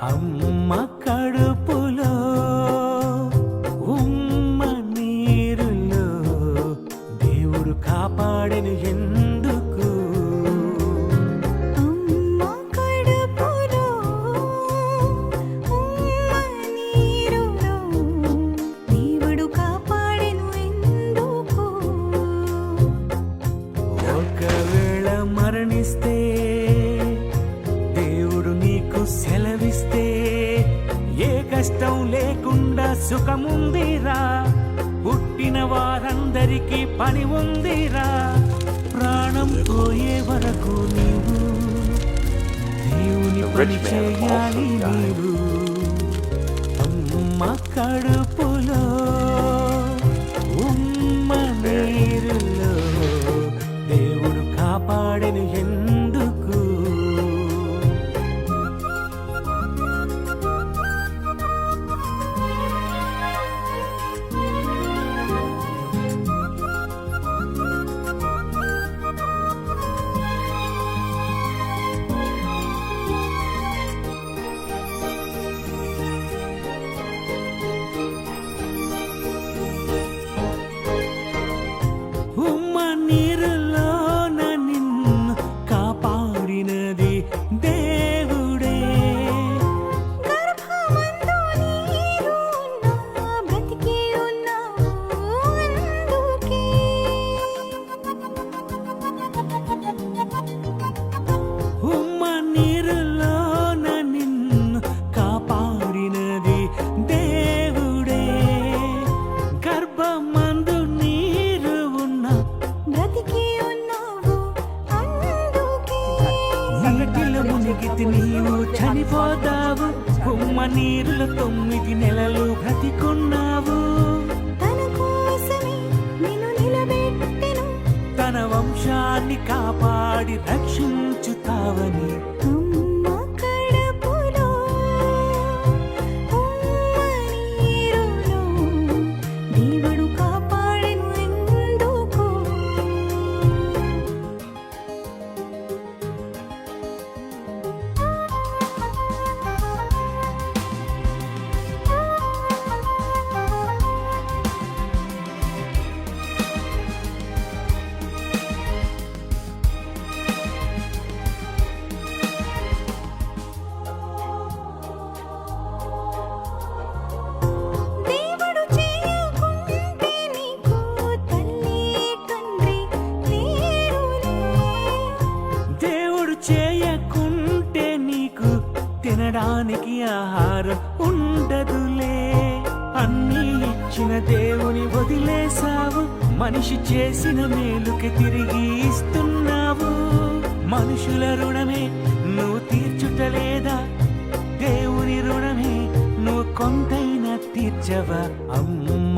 అమ్మ కడుపులో ఉమ్మ నీరులో దేవుడు కాపాడెను ఎందుకు? అమ్మ కడుపులో ఉమ్మ నీరులో దేవుడు కాపాడెను ఎందుకు? ఒకవేళ మరణిస్తే దేవుడు నీకు సెలవిస్తే ఏ కష్టం లేకుండా సుఖముందిరా, పుట్టిన వారందరికీ పని ఉందిరా. ప్రాణం పోయే వరకు నీవు దేవుని పని చేయాలి నీవు. అమ్మ కడుపులో ఉమ్మ నీరులో దేవుడు కాపాడెను ఎందుకు? ఉమ్మ నీరులోన నిన్ను కాపాడినది దేవుడే. గర్భమందు నీరు ఉన్నా బ్రతికి ఉన్నావు అందుకే. ఉమ్మ నీరులోన నిన్ను కాపాడినది దేవుడే. గర్భమందు నీరు ఉన్న బ్రతికి ఉన్నావు అందుకే. నీటిలో మునిగితే నీవు చనిపోతావు. ఉమ్మ నీరులో 9 నెలలు బ్రతికున్నావు. తన కోసమే నిన్ను నిలబెట్టెను తన వంశాన్ని కాపాడి రక్షించుతావని. అమ్మ కడుపులో ఉమ్మ నీరులో దేవుడు కాపాడెను ఎందుకు? దేవుడు చేయకుంటే నీకు తల్లి తండ్రి లేరులే. దేవుడు చేయకుంటే నీకు తినడానికి ఆహారం ఉండదులే. అన్నీ ఇచ్చిన దేవుని వదిలేసావు. మనిషి చేసిన మేలుకి తిరిగి ఇస్తున్నావు. మనుషుల రుణమే నువ్వు తీర్చుటలేదా? దేవుని రుణమే నువ్వు కొంతైనా తీర్చవా? అమ్మ